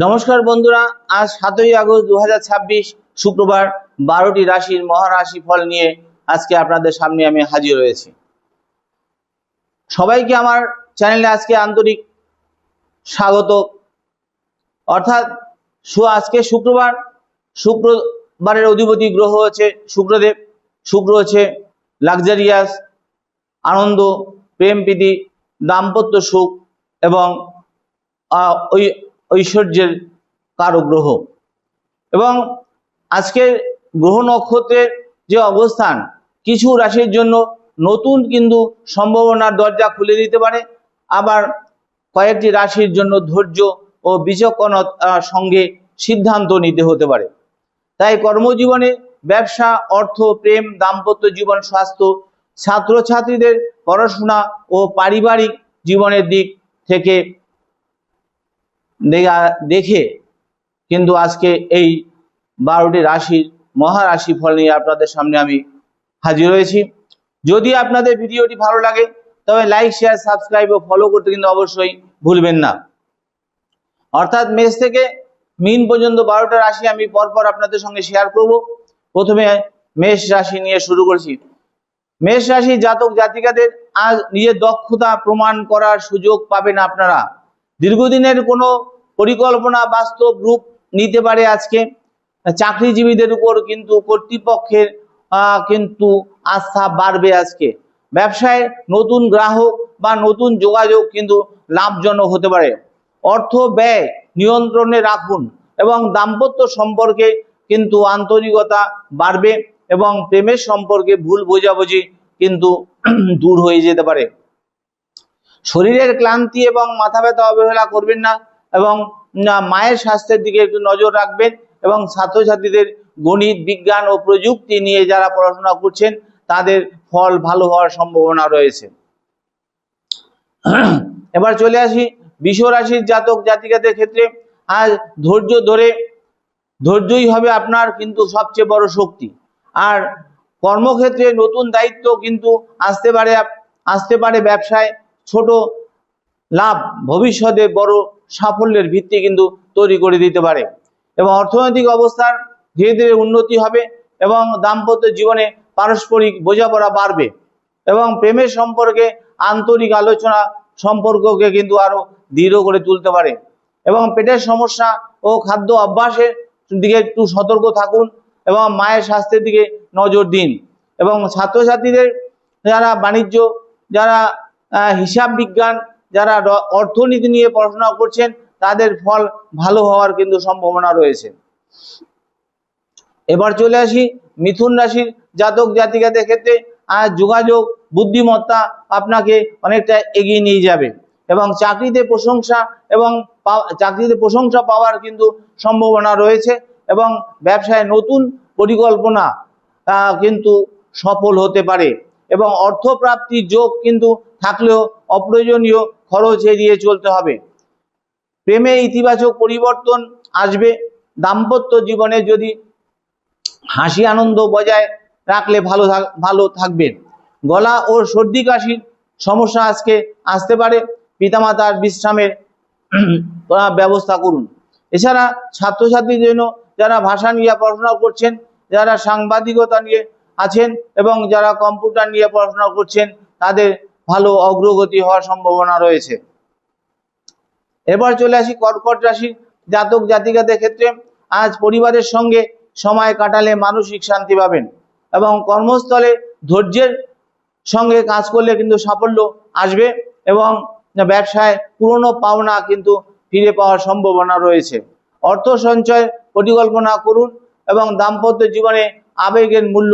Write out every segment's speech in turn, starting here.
নমস্কার বন্ধুরা, আজ 7ই আগস্ট 2026 শুক্রবার 12টি রাশির মহারাশি ফল নিয়ে আজকে আপনাদের সামনে আমি হাজির হয়েছি। সবাইকে আমার চ্যানেলে আজকে আন্তরিক স্বাগত। অর্থাৎ আজকে শুক্রবারের অধিপতি গ্রহ হচ্ছে শুক্রদেব। শুক্র হচ্ছে লাক্সারিয়াস, আনন্দ, প্রেম প্রীতি, দাম্পত্য সুখ এবং ঐশ্বর্যের কারক গ্রহ। এবং আজকের গ্রহ নক্ষত্রের যে অবস্থান কিছু রাশির জন্য নতুন কিন্তু সম্ভাবনার দরজা খুলে দিতে পারে, আবার কয়েকটি রাশির জন্য ধৈর্য ও বিচক্ষণতার সঙ্গে সিদ্ধান্ত নিতে হতে পারে। তাই কর্মজীবনে, ব্যবসা, অর্থ, প্রেম, দাম্পত্য জীবন, স্বাস্থ্য, ছাত্রছাত্রীদের পড়াশোনা ও পারিবারিক জীবনের দিক থেকে দেখে কিন্তু আজকে এই 12টি রাশির মহারাশি ফল নিয়ে আপনাদের সামনে আমি হাজির হয়েছি। যদি আপনাদের ভিডিওটি ভালো লাগে তবে লাইক, শেয়ার, সাবস্ক্রাইব ও ফলো করতে কিন্তু অবশ্যই ভুলবেন না। অর্থাৎ মেষ থেকে মীন পর্যন্ত 12টা রাশি আমি পরপর আপনাদের সঙ্গে শেয়ার করব। প্রথমে মেষ রাশি নিয়ে শুরু করছি। মেষ রাশি জাতক জাতিকাদের আজ নিজের দক্ষতা প্রমাণ করার সুযোগ পাবেন আপনারা। দীর্ঘদিনের কোনো পরিকল্পনা বাস্তব রূপ নিতে পারে আজকে। চাকরিজীবীদের উপর কিন্তু কর্তৃপক্ষের কিন্তু আস্থা বাড়বে আজকে। ব্যবসায় নতুন গ্রাহক বা নতুন যোগাযোগ কিন্তু লাভজনক হতে পারে। অর্থ ব্যয় নিয়ন্ত্রণে রাখুন এবং দাম্পত্য সম্পর্কে কিন্তু আন্তরিকতা বাড়বে এবং প্রেমের সম্পর্কে ভুল বোঝাবুঝি কিন্তু দূর হয়ে যেতে পারে। শরীরের ক্লান্তি এবং মাথা ব্যথা অবহেলা করবেন না এবং মায়ের স্বাস্থ্যের দিকে একটু নজর রাখবেন। এবং ছাত্রছাত্রীদের গণিত, বিজ্ঞান ও প্রযুক্তি নিয়ে যারা পড়াশোনা করছেন তাদের ফল ভালো হওয়ার সম্ভাবনা রয়েছে। এবার চলে আসি বৃষ রাশির জাতক জাতিকাদের ক্ষেত্রে। আজ ধৈর্যই হবে আপনার কিন্তু সবচেয়ে বড় শক্তি। আর কর্মক্ষেত্রে নতুন দায়িত্ব কিন্তু আসতে পারে। ব্যবসায় ছোট লাভ ভবিষ্যতে বড় সাফল্যের ভিত্তি কিন্তু তৈরি করে দিতে পারে। এবং অর্থনৈতিক অবস্থার ধীরে ধীরে উন্নতি হবে এবং দাম্পত্য জীবনে পারস্পরিক বোঝাপড়া বাড়বে এবং প্রেমের সম্পর্কে আন্তরিক আলোচনা সম্পর্ককে কিন্তু আরো দৃঢ় করে তুলতে পারে। এবং পেটের সমস্যা ও খাদ্য অভ্যাসের দিকে একটু সতর্ক থাকুন এবং মায়ের স্বাস্থ্যের দিকে নজর দিন। এবং ছাত্রছাত্রীদের যারা বাণিজ্য, যারা হিসাব বিজ্ঞান, যারা অর্থনীতি নিয়ে পড়াশোনা করছেন তাদের ফল ভালো হওয়ার কিন্তু সম্ভাবনা রয়েছে। এবার চলে আসি মিথুন রাশির জাতক জাতিকাদের ক্ষেত্রে। আজ যোগাযোগ, বুদ্ধিমত্তা আপনাকে অনেকটা এগিয়ে নিয়ে যাবে এবং চাকরিতে প্রশংসা পাওয়ার কিন্তু সম্ভাবনা রয়েছে এবং ব্যবসায় নতুন পরিকল্পনা কিন্তু সফল হতে পারে এবং অর্থপ্রাপ্তির যোগ কিন্তু থাকলেও অপ্রয়োজনীয় খরচ এড়িয়ে চলতে হবে। প্রেমে ইতিবাচক পরিবর্তন আসবে। দাম্পত্য জীবনে যদি হাসি আনন্দ বজায় রাখলে ভালো থাকবে। গলা ও সর্দি কাশির সমস্যা আজকে আসতে পারে, পিতামাতার বিশ্রামের ব্যবস্থা করুন। এছাড়া ছাত্রছাত্রীদের জন্য যারা ভাষা নিয়ে পড়াশোনা করছেন, যারা সাংবাদিকতা নিয়ে আছেন এবং যারা কম্পিউটার নিয়ে পড়াশোনা করছেন তাদের ভালো অগ্রগতি হওয়ার সম্ভাবনা রয়েছে। এবার চলে আসি কর্কট রাশির জাতক জাতিকাদের ক্ষেত্রে। আজ পরিবারের সঙ্গে সময় কাটালে মানসিক শান্তি পাবেন এবং কর্মস্থলে ধৈর্যের সঙ্গে কাজ করলে কিন্তু সাফল্য আসবে এবং ব্যবসায় পুরনো পাওনা কিন্তু ফিরে পাওয়ার সম্ভাবনা রয়েছে। অর্থ সঞ্চয় পরিকল্পনা করুন এবং দাম্পত্য জীবনে আবেগের মূল্য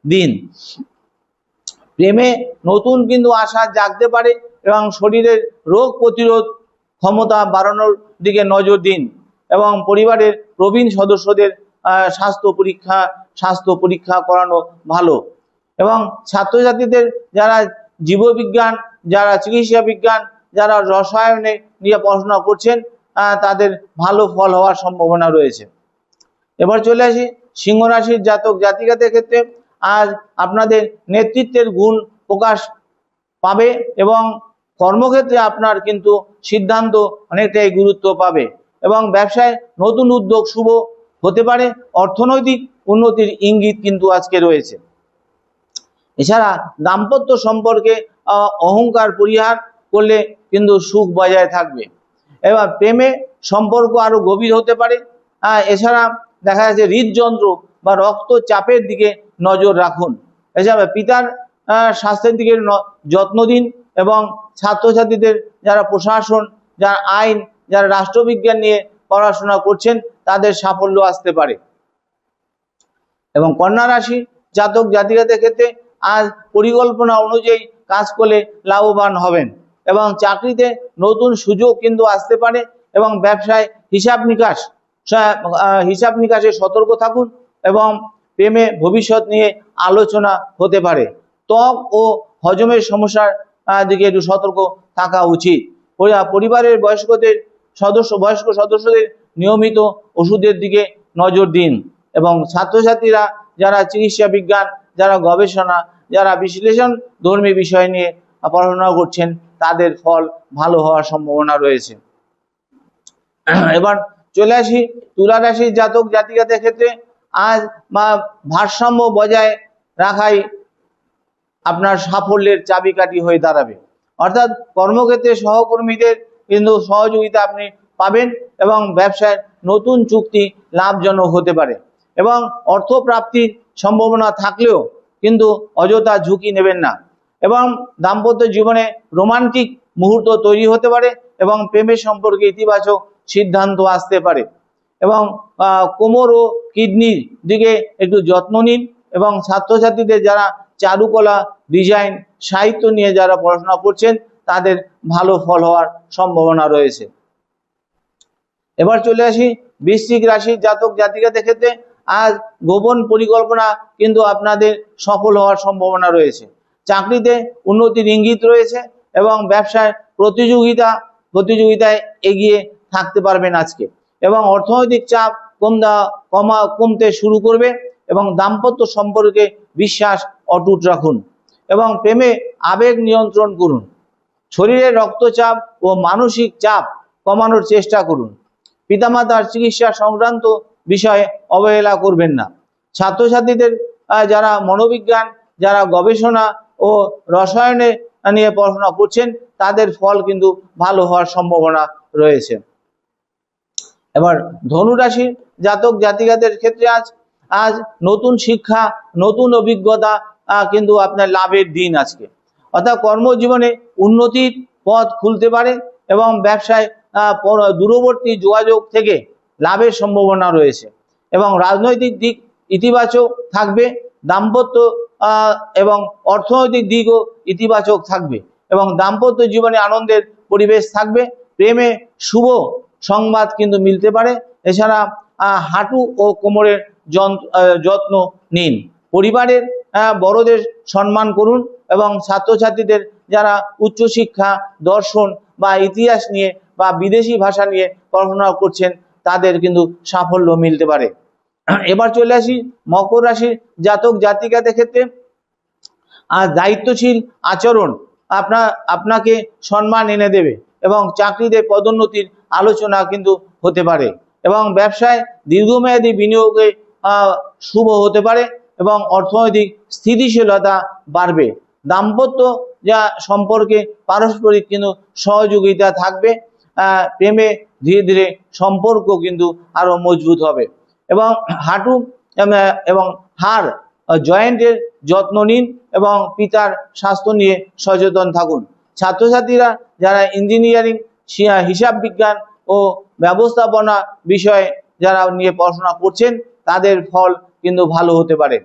দিন। প্রেমে নতুন কিন্তু আশা জাগতে পারে এবং শরীরের রোগ প্রতিরোধ ক্ষমতা বাড়ানোর দিকে নজর দিন এবং পরিবারের প্রবীণ সদস্যদের স্বাস্থ্য পরীক্ষা করানো ভালো। এবং ছাত্রছাত্রীদের যারা জীববিজ্ঞান, যারা চিকিৎসা বিজ্ঞান, যারা রসায়নে নিয়ে পড়াশোনা করছেন তাদের ভালো ফল হওয়ার সম্ভাবনা রয়েছে। এবার চলে আসি সিংহ রাশির জাতক জাতিকাদের ক্ষেত্রে। আজ আপনাদের নেতৃত্বের গুণ প্রকাশ পাবে এবং কর্মক্ষেত্রে আপনার কিন্তু সিদ্ধান্ত অনেকটাই গুরুত্ব পাবে এবং ব্যবসায় নতুন উদ্যোগ শুভ হতে পারে। অর্থনৈতিক উন্নতির ইঙ্গিত কিন্তু আজকে রয়েছে। এছাড়া দাম্পত্য সম্পর্কে অহংকার পরিহার করলে কিন্তু সুখ বজায় থাকবে। এবার প্রেমে সম্পর্ক আরো গভীর হতে পারে। এছাড়া দেখা যাচ্ছে হৃদযন্ত্র বা রক্তচাপের দিকে নজর রাখুন। এছাড়া পিতার স্বাস্থ্যের দিকে যত্ন দিন এবং ছাত্রছাত্রীদের যারা প্রশাসন, যারা আইন, যারা রাষ্ট্রবিজ্ঞান নিয়ে পড়াশোনা করছেন তাদের সাফল্য আসতে পারে। এবং কন্যা রাশি জাতক জাতিকাদের ক্ষেত্রে আজ পরিকল্পনা অনুযায়ী কাজ করলে লাভবান হবেন এবং চাকরিতে নতুন সুযোগ কিন্তু আসতে পারে এবং ব্যবসায় হিসাব নিকাশে সতর্ক থাকুন এবং প্রেমে ভবিষ্যৎ নিয়ে আলোচনা হতে পারে। ত্বক ও হজমের সমস্যার দিকে একটু সতর্ক থাকা উচিত। পরিবারের বয়স্ক সদস্যদের নিয়মিত ওষুধের দিকে নজর দিন এবং ছাত্রছাত্রীরা যারা চিকিৎসা বিজ্ঞান, যারা গবেষণা, যারা বিশ্লেষণ ধর্মী বিষয় নিয়ে পড়াশোনা করছেন তাদের ফল ভালো হওয়ার সম্ভাবনা রয়েছে। এবার চলে আসি তুলা রাশির জাতক জাতিকাদের ক্ষেত্রে আজ ভারসাম্য বজায় রাখাই আপনার সাফল্যের চাবিকাঠি হয়ে দাঁড়াবে। অর্থাৎ কর্মক্ষেত্রে সহকর্মীদের কিন্তু সহযোগিতা আপনি পাবেন এবং ব্যবসায় নতুন চুক্তি লাভজনক হতে পারে এবং অর্থ প্রাপ্তির সম্ভাবনা থাকলেও কিন্তু অযথা ঝুঁকি নেবেন না এবং দাম্পত্য জীবনে রোমান্টিক মুহূর্ত তৈরি হতে পারে এবং প্রেমের সম্পর্কে ইতিবাচক সিদ্ধান্ত আসতে পারে এবং কোমর ও কিডনির দিকে একটু যত্ন নিন এবং ছাত্রছাত্রীদের যারা চারুকলা, ডিজাইন, সাহিত্য নিয়ে যারা পড়াশোনা করছেন তাদের ভালো ফল হওয়ার সম্ভাবনা রয়েছে। এবার চলে আসি বৃশ্চিক রাশির জাতক জাতিকাদের ক্ষেত্রে আজ গোপন পরিকল্পনা কিন্তু আপনাদের সফল হওয়ার সম্ভাবনা রয়েছে। চাকরিতে উন্নতির ইঙ্গিত রয়েছে এবং ব্যবসায় প্রতিযোগিতায় এগিয়ে থাকতে পারবেন আজকে এবং অর্থনৈতিক চাপ কমতে শুরু করবে এবং দাম্পত্য সম্পর্কে বিশ্বাস অটুট রাখুন এবং প্রেমে আবেগ নিয়ন্ত্রণ করুন। শরীরের রক্তচাপ ও মানসিক চাপ কমানোর চেষ্টা করুন। পিতামাতার চিকিৎসা সংক্রান্ত বিষয়ে অবহেলা করবেন না। ছাত্রছাত্রীদের যারা মনোবিজ্ঞান, যারা গবেষণা ও রসায়নে নিয়ে পড়াশোনা করছেন তাদের ফল কিন্তু ভালো হওয়ার সম্ভাবনা রয়েছে। এবার ধনুরাশির জাতক জাতিকাদের ক্ষেত্রে আজ নতুন শিক্ষা, নতুন অভিজ্ঞতা কিন্তু আপনার লাভের দিন আজকে। অর্থাৎ কর্মজীবনে উন্নতির পথ খুলতে পারে এবং ব্যবসায় দূরবর্তী যোগাযোগ থেকে লাভের সম্ভাবনা রয়েছে এবং রাজনৈতিক দিক ইতিবাচক থাকবে। দাম্পত্য এবং অর্থনৈতিক দিকও ইতিবাচক থাকবে এবং দাম্পত্য জীবনে আনন্দের পরিবেশ থাকবে। প্রেমে শুভ সংবাদ কিন্তু মিলতে পারে। এছাড়া হাঁটু ও কোমরের যত্ন নিন। পরিবারের বড়দের সম্মান করুন এবং ছাত্রছাত্রীদের যারা উচ্চশিক্ষা, দর্শন বা ইতিহাস নিয়ে বা বিদেশি ভাষা নিয়ে পড়াশোনা করছেন তাদের কিন্তু সাফল্য মিলতে পারে। এবার চলে আসি মকর রাশির জাতক জাতিকাদের ক্ষেত্রে আর দায়িত্বশীল আচরণ আপনাকে সম্মান এনে দেবে এবং চাকরিতে পদোন্নতির আলোচনা কিন্তু হতে পারে এবং ব্যবসায় দীর্ঘমেয়াদী বিনিয়োগে শুভ হতে পারে এবং অর্থনৈতিক স্থিতিশীলতা বাড়বে। দাম্পত্য সম্পর্কে পারস্পরিক কিন্তু সহযোগিতা থাকবে। প্রেমে ধীরে ধীরে সম্পর্ক কিন্তু আরো মজবুত হবে এবং হাঁটু এবং হাড় জয়েন্টের যত্ন নিন এবং পিতার স্বাস্থ্য নিয়ে সচেতন থাকুন। ছাত্রছাত্রীরা যারা ইঞ্জিনিয়ারিং, হিসাব বিজ্ঞান ও ব্যবস্থাপনা বিষয়ে যারা নিয়ে পড়াশোনা করছেন তাদের ফল কিন্তু ভালো হতে পারে।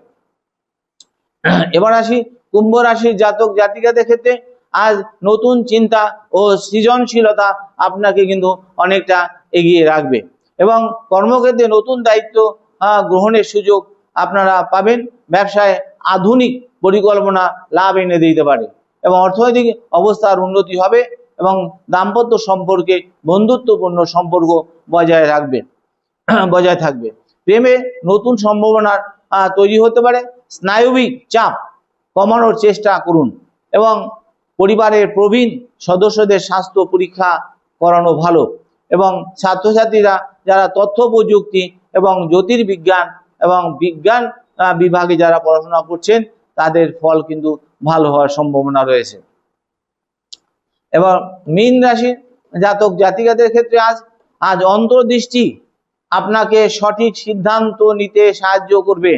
এবার আসি কুম্ভ রাশির জাতক জাতিকাদের ক্ষেত্রে আজ নতুন চিন্তা ও সৃজনশীলতা আপনাকে কিন্তু অনেকটা এগিয়ে রাখবে এবং কর্মক্ষেত্রে নতুন দায়িত্ব গ্রহণের সুযোগ আপনারা পাবেন। ব্যবসায় আধুনিক পরিকল্পনা লাভ এনে দিতে পারে এবং অর্থনৈতিক অবস্থার উন্নতি হবে এবং দাম্পত্য সম্পর্কে বন্ধুত্বপূর্ণ সম্পর্ক বজায় থাকবে। প্রেমে নতুন সম্ভাবনার তৈরি হতে পারে। স্নায়বিক চাপ কমানোর চেষ্টা করুন এবং পরিবারের প্রবীণ সদস্যদের স্বাস্থ্য পরীক্ষা করানো ভালো। এবং ছাত্রছাত্রীরা যারা তথ্য প্রযুক্তি এবং জ্যোতির্বিজ্ঞান এবং বিজ্ঞান বিভাগে যারা পড়াশোনা করছেন তাদের ফল কিন্তু ভালো হওয়ার সম্ভাবনা রয়েছে। এবং মীন রাশির জাতক জাতিকাদের ক্ষেত্রে আজ অন্তর্দৃষ্টি আপনাকে সঠিক সিদ্ধান্ত নিতে সাহায্য করবে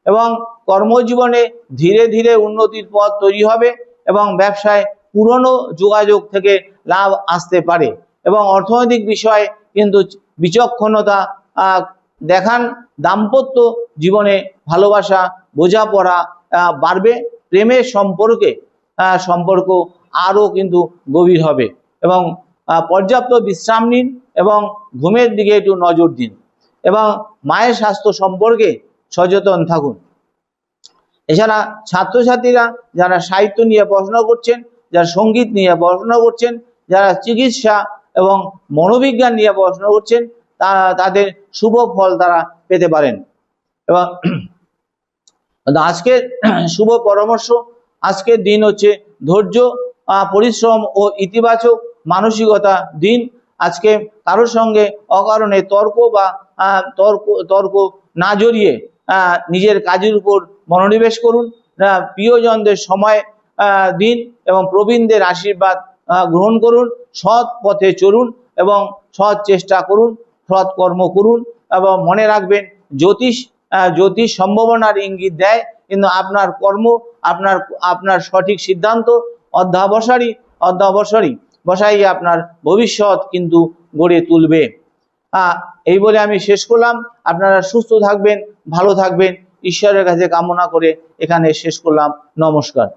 এবং কর্মজীবনে ধীরে ধীরে উন্নতির পথ তৈরি হবে এবং ব্যবসায় পুরনো যোগাযোগ থেকে লাভ আসতে পারে এবং অর্থনৈতিক বিষয়ে কিন্তু বিচক্ষণতা দেখান। দাম্পত্য জীবনে ভালোবাসা বোঝাপড়া বাড়বে, প্রেমের সম্পর্ক আরও কিন্তু গভীর হবে এবং পর্যাপ্ত বিশ্রাম নিন এবং ঘুমের দিকে একটু নজর দিন এবং মায়ের স্বাস্থ্য সম্পর্কে সচেতন থাকুন। এছাড়া ছাত্রছাত্রীরা যারা সাহিত্য নিয়ে পড়াশোনা করছেন, যারা সঙ্গীত নিয়ে পড়াশোনা করছেন, যারা চিকিৎসা এবং মনোবিজ্ঞান নিয়ে পড়াশোনা করছেন তাদের শুভ ফল তারা পেতে পারেন। এবং আজকের শুভ পরামর্শ, আজকের দিন হচ্ছে ধৈর্য, পরিশ্রম ও ইতিবাচক মানসিকতা দিন। আজকে কারোর সঙ্গে অকারণে তর্ক না জড়িয়ে নিজের কাজের উপর মনোনিবেশ করুন। প্রিয়জনদের সময় দিন এবং প্রবীণদের আশীর্বাদ গ্রহণ করুন। সৎ পথে চলুন এবং সৎ চেষ্টা করুন, সৎ কর্ম করুন এবং মনে রাখবেন জ্যোতিষ সম্ভাবনার ইঙ্গিত দেয়, কিন্তু আপনার কর্ম, আপনার সঠিক সিদ্ধান্ত অধ্যবসায়ী আপনার ভবিষ্যৎ কিন্তু গড়ে তুলবে। এই বলে আমি শেষ করলাম। আপনারা সুস্থ থাকবেন, ভালো থাকবেন, ঈশ্বরের কাছে কামনা করে এখানে শেষ করলাম। নমস্কার।